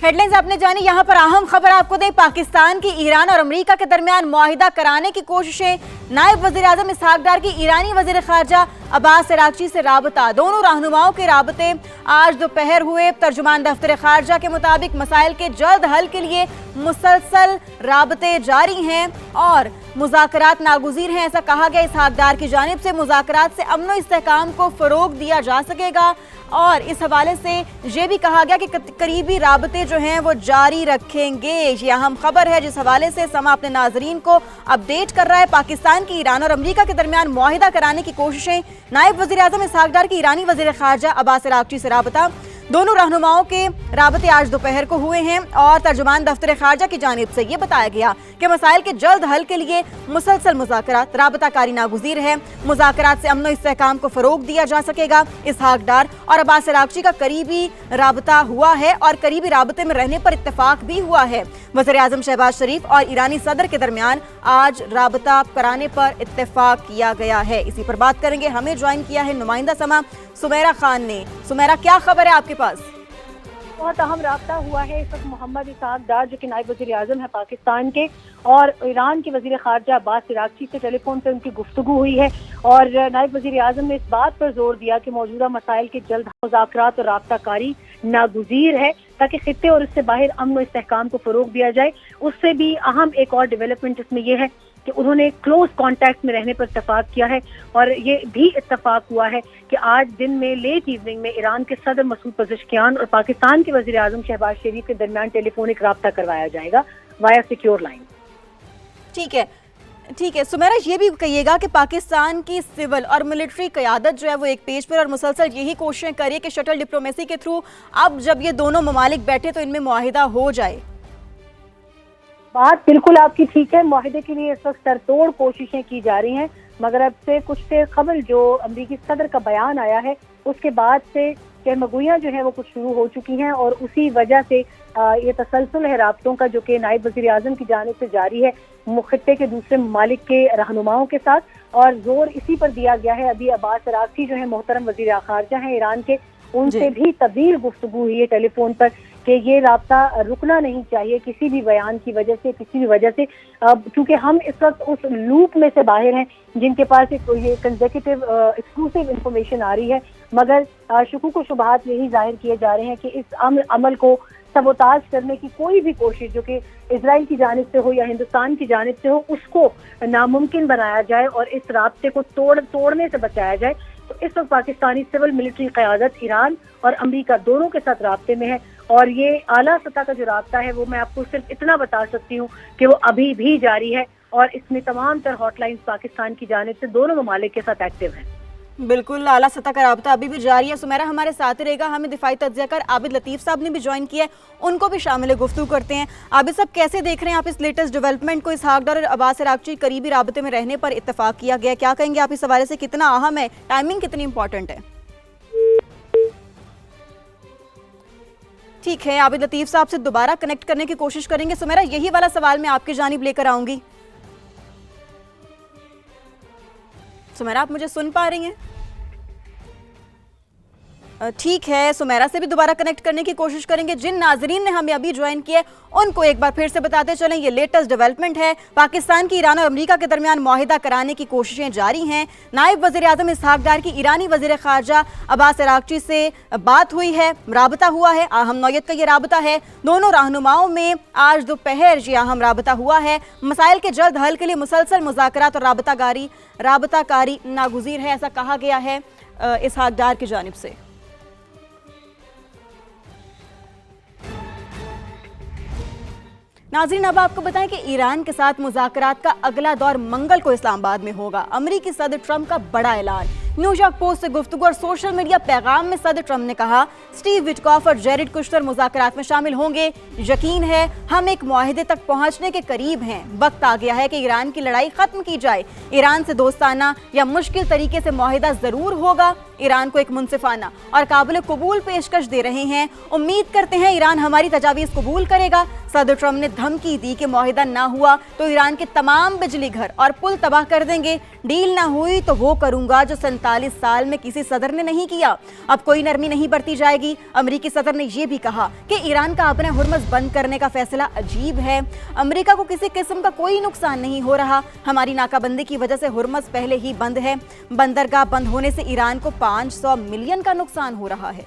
Headlines आपने जानी। यहाँ पर अहम खबर आपको दें, पाकिस्तान की ईरान और अमेरिका के दरमियान मुआहिदा कराने की कोशिशें। नायब वजीर आजम इसहाक डार की ईरानी वजीर खारजा अब्बास अरागची से राबता। दोनों रहनुमाओं के राबते आज दोपहर हुए। तर्जुमान दफ्तर खारजा के मुताबिक मसाइल के जल्द हल के लिए मुसलसल राबते जारी हैं और मुज़ाकरात नागुज़ीर हैं, ऐसा कहा गया। इसहाक डार की जानिब से मुज़ाकरात से अमन व इस्तेहकाम को फ़रोग दिया जा सकेगा और इस हवाले से ये भी कहा गया कि करीबी राबते जो हैं वो जारी रखेंगे। ये अहम खबर है जिस हवाले से समा अपने नाजरीन को अपडेट कर रहा है। पाकिस्तान की ईरान और अमेरिका के दरमियान मुआहिदा कराने की कोशिशें। नायब वज़ीर आज़म इसहाक डार की ईरानी वज़ीर खारजा अब्बास अरागची से राबता। दोनों रहनुमाओं के राबते आज दोपहर को हुए हैं और तर्जुमान दफ्तर खारजा की जानिब से ये बताया गया कि मसाइल के जल्द हल के लिए मुसलसल मुज़ाकरात राबताकारी नागुज़ीर है। मुज़ाकरात से अमन व इस्तेहकाम को फ़रोग दिया जा सकेगा। इसहाक डार और अब्बास अरागची का करीबी राबता हुआ है और करीबी राबते में रहने पर इत्तेफाक भी हुआ है। वज़ीर आज़म शहबाज शरीफ और ईरानी सदर के दरमियान आज राबता कराने पर इत्तेफाक किया गया है। इसी पर बात करेंगे। हमें ज्वाइन किया है नुमाइंदा समा सुमेरा खान ने। सुमेरा, क्या खबर है आपके पास? बहुत अहम राब्ता हुआ है इस वक्त मोहम्मद इसहाक डार जो कि नायब वज़ीर आज़म है पाकिस्तान के, और ईरान के वज़ीर खारजा अब्बास अरागची से टेलीफोन पर उनकी गुफ्तगू हुई है और नायब वज़ीर आज़म ने इस बात पर जोर दिया कि मौजूदा मसाइल के जल्द मुज़ाकरात और राब्ताकारी नागुज़ीर है ताकि खित्ते और इससे बाहर अमन व इस्तेहकाम को फ़रोग दिया जाए। उससे भी अहम एक और डेवलपमेंट इसमें यह है कि उन्होंने क्लोज कांटेक्ट में रहने पर इत्तेफाक किया है और ये भी इत्तेफाक हुआ है कि आज दिन में लेट इवनिंग में ईरान के सदर मसूद पज़ेश्कियान और पाकिस्तान के वज़ीर आज़म शहबाज शरीफ के दरमियान टेलीफोनिक राब्ता करवाया जाएगा वाया सिक्योर लाइन। ठीक है सुमेरा, ये भी कहिएगा कि पाकिस्तान की सिविल और मिलिट्री क़यादत जो है वो एक पेज पर और मुसलसल यही कोशिशें करिए कि शटल डिप्लोमेसी के थ्रू अब जब ये दोनों ममालिक बैठे तो इनमें मुआहिदा हो जाए। बात बिल्कुल आपकी ठीक है, मुआहिदे के लिए इस वक्त सरतोड़ कोशिशें की जा रही हैं, मगर अब से कुछ देर कबल जो अमरीकी सदर का बयान आया है उसके बाद से चहमगोइयाँ जो है वो कुछ शुरू हो चुकी हैं और उसी वजह से ये तसलसल है राब्तों का जो कि नायब वज़ीर आज़म की जानिब से जारी है खित्ते के दूसरे ममालिक के रहनुमाओं के साथ, और जोर इसी पर दिया गया है। अभी अब्बास अरागची जो है मोहतरम वज़ीर खारजा हैं ईरान के, उनसे भी तवील गुफ्तगू हुई है टेलीफोन पर कि ये राब्ता रुकना नहीं चाहिए किसी भी बयान की वजह से, किसी भी वजह से, क्योंकि हम इस वक्त उस लूप में से बाहर हैं जिनके पास एक ये कंसेक्यूटिव एक्सक्लूसिव इंफॉर्मेशन आ रही है, मगर शुकूक व शुबहात यही जाहिर किए जा रहे हैं कि इस अमल को सबोताज करने की कोई भी कोशिश जो कि इजराइल की जानिब से हो या हिंदुस्तान की जानिब से हो उसको नामुमकिन बनाया जाए और इस राब्ते को तोड़ने से बचाया जाए। तो इस वक्त पाकिस्तानी सिविल मिलिट्री क़यादत ईरान और अमेरिका दोनों के साथ राब्ते में है और ये आला सतह का जो राब्ता है वो मैं आपको सिर्फ इतना बता सकती हूँ कि वो अभी भी जारी है और इसमें तमाम तर हॉटलाइंस पाकिस्तान की जानिब से दोनों ममालिक के साथ एक्टिव हैं। बिल्कुल, आला सतह का राब्ता अभी भी जारी है। सुमेरा हमारे साथ ही रहेगा। हमें दिफाई तज्ज़िया कर आबिद लतीफ़ साहब ने भी ज्वाइन किया है, उनको भी शामिल गुफ्तगू करते हैं। आबिद साहब, कैसे देख रहे हैं आप इस लेटेस्ट डेवलपमेंट को? इसहाक डार और अब्बास अरागची करीबी राबते में रहने पर इत्तेफाक किया गया, क्या कहेंगे आप इस हवाले से? कितना अहम है, टाइमिंग कितनी इंपॉर्टेंट है? ठीक है, आबिद लतीफ़ साहब से दोबारा कनेक्ट करने की कोशिश करेंगे। सुमेरा, यही वाला सवाल मैं आपकी जानिब लेकर आऊंगी। सुमेरा, आप मुझे सुन पा रही हैं? ठीक है, सुमेरा से भी दोबारा कनेक्ट करने की कोशिश करेंगे। जिन नाजरीन ने हमें अभी ज्वाइन किया उनको एक बार फिर से बताते चलें, ये लेटेस्ट डेवलपमेंट है। पाकिस्तान की ईरान और अमेरिका के दरमियान मुआहिदा कराने की कोशिशें जारी हैं। नायब वज़ीर आज़म इसहाक डार की ईरानी वज़ीर खारजा अब्बास अरागची से बात हुई है, राबता हुआ है, अहम नौयत का ये राबता है। दोनों रहनुमाओं में आज दोपहर ये अहम राबता हुआ है। मसाइल के जल्द हल के लिए मुसलसल मुज़ाकरात और राबताकारी नागुज़ीर है, ऐसा कहा गया है इसहाक डार की जानिब से। नाज़रीन, अब आपको बताएं कि ईरान के साथ मुज़ाकरात का अगला दौर मंगल को इस्लामाबाद में होगा। अमेरिकी सदर ट्रंप का बड़ा ऐलान। न्यूयॉर्क पोस्ट से गुफ्तगू और सोशल मीडिया पैगाम में सदर ट्रंप ने कहा, स्टीव विटकॉफ और जेरेड कुश्तर मुज़ाकरात में शामिल होंगे। यकीन है हम एक मुआहिदे तक पहुंचने के करीब हैं। वक्त आ गया है कि ईरान की लड़ाई खत्म की जाए। ईरान से दोस्ताना या मुश्किल तरीके से मुआहिदा जरूर होगा। ईरान को एक मुनसिफाना और काबिल कबूल पेशकश दे रहे हैं। उम्मीद करते हैं ईरान हमारी तजावीज़ कबूल करेगा। सदर ट्रंप ने धमकी दी कि मुआहिदा ना हुआ तो ईरान के तमाम बिजली घर और पुल तबाह कर देंगे। डील ना हुई तो वो करूंगा जो 47 साल में किसी सदर ने नहीं किया। अब कोई नरमी नहीं बरती जाएगी। अमेरिकी सदर ने यह भी कहा कि ईरान का अपना हुर्मज़ बंद करने का फैसला अजीब है। अमेरिका को किसी किस्म का कोई नुकसान नहीं हो रहा। हमारी नाकाबंदी की वजह से हुर्मज़ पहले ही बंद है। बंदरगाह बंद होने से ईरान को 500 मिलियन का नुकसान हो रहा है।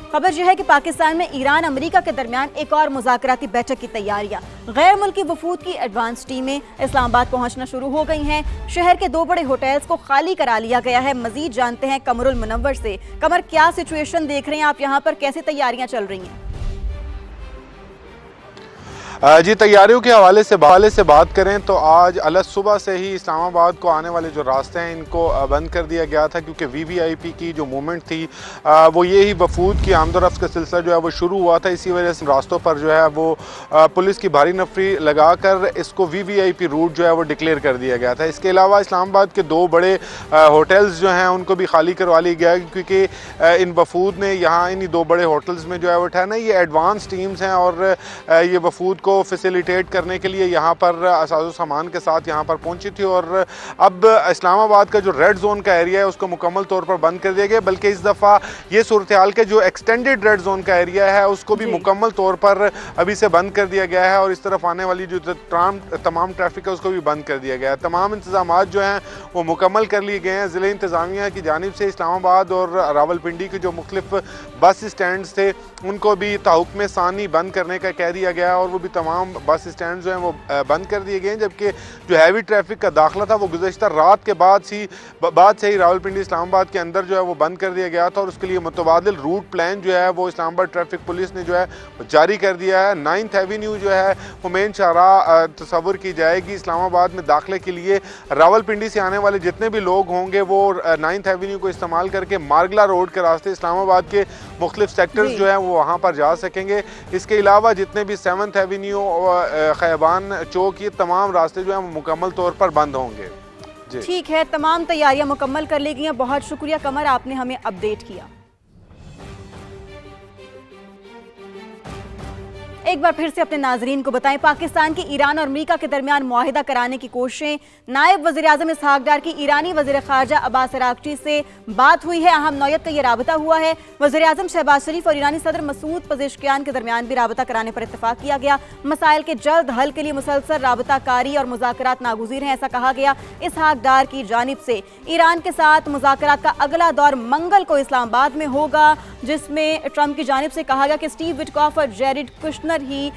खबर यह है कि पाकिस्तान में ईरान अमेरिका के दरमियान एक और मुज़ाकराती बैठक की तैयारियां। गैर मुल्की वफूद की एडवांस टीमें इस्लामाबाद पहुंचना शुरू हो गई हैं। शहर के 2 बड़े होटल्स को खाली करा लिया गया है। मजीद जानते हैं कमरुल मुनव्वर से। कमर, क्या सिचुएशन देख रहे हैं आप यहाँ पर, कैसे तैयारियां चल रही हैं? जी, तैयारियों के हवाले से बात करें तो आज अलग सुबह से ही इस्लामाबाद को आने वाले जो रास्ते हैं इनको बंद कर दिया गया था, क्योंकि वीवीआईपी की जो मूवमेंट थी वो ये ही वफूद की आमदोरफ्त का सिलसिला जो है वो शुरू हुआ था। इसी वजह से रास्तों पर जो है वो पुलिस की भारी नफरी लगाकर इसको वीवीआईपी रूट जो है वो डिक्लेयर कर दिया गया था। इसके अलावा इस्लामाबाद के 2 बड़े होटल्स जो हैं उनको भी खाली करवा लिया गया, क्योंकि इन वफूद ने यहाँ इन्हीं 2 बड़े होटल्स में जो है वो ठहरना। ये एडवांस टीम्स हैं और ये वफूद को फैसिलिटेट करने के लिए यहाँ पर असाज़ो सामान के साथ यहाँ पर पहुँची थी। और अब इस्लामाबाद का जो रेड जोन का एरिया है उसको मुकम्मल तौर पर बंद कर दिया गया, बल्कि इस दफ़ा ये सूरत हाल के जो एक्सटेंडेड रेड जोन का एरिया है उसको भी मुकम्मल तौर पर अभी से बंद कर दिया गया है। और इस तरफ आने वाली जो तमाम ट्रैफिक है उसको भी बंद कर दिया गया है। तमाम इंतजाम जो हैं वो मुकम्मल कर लिए गए हैं। ज़िले इंतज़ामिया की जानिब से इस्लामाबाद और रावलपिंडी के जो मुख्तलिफ बस स्टैंड थे उनको भी ताहुक्म सानी बंद करने का कह दिया गया है, और वो भी तमाम बस स्टैंड जो हैं वो बंद कर दिए गए हैं। जबकि जो हैवी ट्रैफिक का दाखिला था वो गुज़श्ता रात के बाद से ही रावलपिंडी इस्लामाबाद के अंदर जो है वो बंद कर दिया गया था। और उसके लिए मुतबादिल रूट प्लान जो है वो इस्लामाबाद ट्रैफिक पुलिस ने जो है जारी कर दिया है। 9th एवेन्यू जो है वो मेन शाहराह तस्वुर की जाएगी। इस्लामाबाद में दाखिले के लिए रावलपिंडी से आने वाले जितने भी लोग होंगे वो 9th एवेन्यू को इस्तेमाल करके मारगला रोड के रास्ते इस्लामाबाद के मुख्तलिफ सेक्टर्स जो है वो वहाँ पर जा सकेंगे। इसके अलावा जितने भी 7th एवेन्यू खैबान चौक, ये तमाम रास्ते जो हैं वो मुकम्मल तौर पर बंद होंगे। ठीक है, तमाम तैयारियां मुकम्मल कर ली गई हैं। बहुत शुक्रिया कमर, आपने हमें अपडेट किया। एक बार फिर से अपने नाजरीन को बताएं, पाकिस्तान की ईरान और अमेरिका के दरमियान मुआहिदा कराने की कोशिशें। नायब वज़ीर आज़म इसहाक डार की ईरानी वज़ीर ख़ारजा अब्बास अराग़ची से बात हुई है। अहम नौयत का यह राबता हुआ है। वज़ीर आज़म शहबाज शरीफ और ईरानी सदर मसूद पज़ेश्कियान के दरमियान भी राबता कराने पर इत्तफाक किया गया। मसाइल के जल्द हल के लिए मुसलसल राबता कारी और मुज़ाकरात नागुज़ीर हैं, ऐसा कहा गया। इसहाक डार की जानिब से ईरान के साथ मुज़ाकरात का अगला दौर मंगल को इस्लामाबाद में होगा, जिसमें ट्रंप की जानिब से कहा गया कि स्टीव विटकॉफ और जेरिड कुशनर ही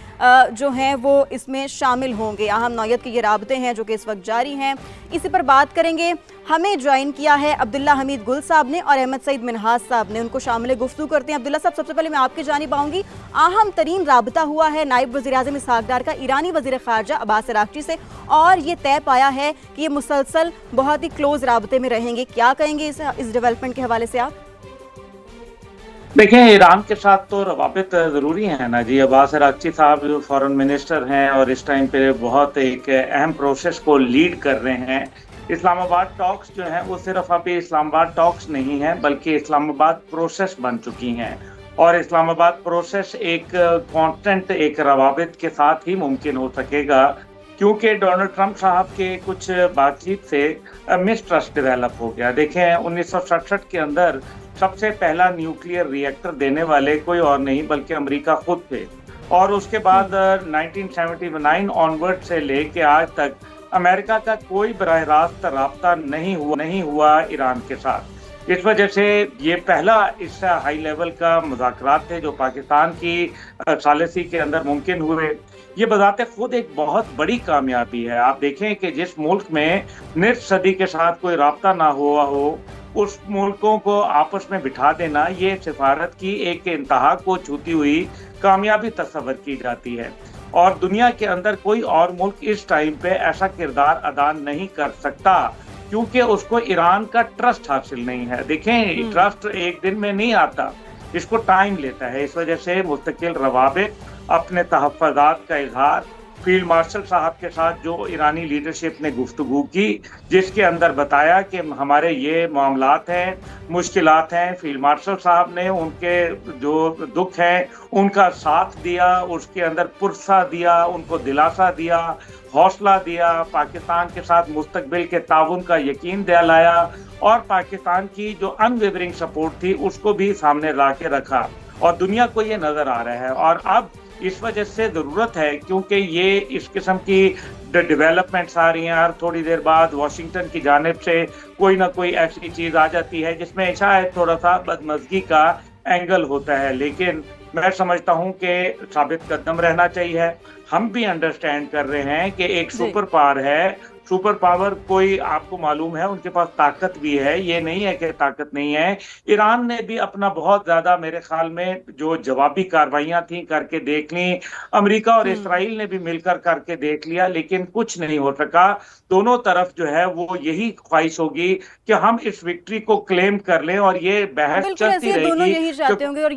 जो हैं वो इसमें शामिल होंगे। अहम नौयत के ये राबते हैं जो कि इस वक्त जारी हैं। इसी पर बात करेंगे। हमें ज्वाइन किया है अब्दुल्ला हमीद गुल साहब ने और अहमद सईद मिनहाज साहब ने, उनको शामिल गुफ्तगू करते हैं। अब्दुल्ला साहब, सबसे पहले मैं आपकी जानिब आऊँगी। अहम तरीन राबता हुआ है नायब वज़ीर आज़म इसहाक डार का ईरानी वज़ीर ख़ारजा अब्बास अराग़ची से, और ये तय पाया है कि ये मुसलसल बहुत ही क्लोज राबते में रहेंगे। क्या कहेंगे इस डेवलपमेंट के हवाले से आप? देखें, ईरान के साथ तो रवाबित ज़रूरी हैं ना जी। अब्बास अराग़ची साहब जो फॉरेन मिनिस्टर हैं और इस टाइम पे बहुत एक अहम प्रोसेस को लीड कर रहे हैं। इस्लामाबाद टॉक्स जो हैं वो सिर्फ अभी इस्लामाबाद टॉक्स नहीं हैं, बल्कि इस्लामाबाद प्रोसेस बन चुकी हैं। और इस्लामाबाद प्रोसेस एक कॉन्स्टेंट एक रवाबित के साथ ही मुमकिन हो सकेगा, क्योंकि डोनाल्ड ट्रंप साहब के कुछ बातचीत से मिसट्रस्ट डेवलप हो गया। देखें, 1967 के अंदर सबसे पहला न्यूक्लियर रिएक्टर देने वाले कोई और नहीं बल्कि अमेरिका खुद थे। और उसके बाद 1979 ऑनवर्ड से लेके आज तक अमेरिका का कोई बराह रास्त राब्ता नहीं हुआ ईरान के साथ। इस वजह से ये पहला इस हाई लेवल का मुज़ाकरात थे जो पाकिस्तान की सालिसी के अंदर मुमकिन हुए। ये बजाते खुद एक बहुत बड़ी कामयाबी है। आप देखें कि जिस मुल्क में निस्फ सदी के साथ कोई राब्ता ना हुआ हो, उस मुल्कों को आपस में बिठा देना, ये सिफारत की एक इंतहा को छूती हुई कामयाबी तस्वर की जाती है। और दुनिया के अंदर कोई और मुल्क इस टाइम पे ऐसा किरदार अदा नहीं कर सकता, क्योंकि उसको ईरान का ट्रस्ट हासिल नहीं है। देखें, ट्रस्ट एक दिन में नहीं आता, इसको टाइम लेता है। इस वजह से मुस्तकिल रवाबित, अपने तहफ़्फ़ुज़ात का इज़हार फील्ड मार्शल साहब के साथ जो ईरानी लीडरशिप ने गुफ्तगू की, जिसके अंदर बताया कि हमारे ये मामलात हैं, मुश्किलात हैं। फील्ड मार्शल साहब ने उनके जो दुख है उनका साथ दिया, उसके अंदर पुरसा दिया, उनको दिलासा दिया, हौसला दिया, पाकिस्तान के साथ मुस्तकबिल के ताउन का यकीन दिलाया और पाकिस्तान की जो अनवेवरिंग सपोर्ट थी उसको भी सामने ला के रखा और दुनिया को ये नजर आ रहा है। और अब इस वजह से जरूरत है, क्योंकि ये इस किस्म की डेवलपमेंट्स आ रही हैं, हर थोड़ी देर बाद वाशिंगटन की जानिब से कोई ना कोई ऐसी चीज आ जाती है जिसमें शायद थोड़ा सा बदमज़गी का एंगल होता है। लेकिन मैं समझता हूं कि साबित कदम रहना चाहिए। हम भी अंडरस्टैंड कर रहे हैं कि एक सुपर पावर है, सुपर पावर कोई आपको मालूम है उनके पास ताकत भी है, ये नहीं है कि ताकत नहीं है। ईरान ने भी अपना बहुत ज्यादा मेरे ख्याल में जो जवाबी कार्रवाइयां थी करके देख ली, अमेरिका और इसराइल ने भी मिलकर करके देख लिया, लेकिन कुछ नहीं हो सका। दोनों तरफ जो है वो यही ख्वाहिश होगी कि हम इस विक्ट्री को क्लेम कर लें और ये बहस बिल्कुल चलती ऐसे दोनों रहेगी। यही चाहते होंगे और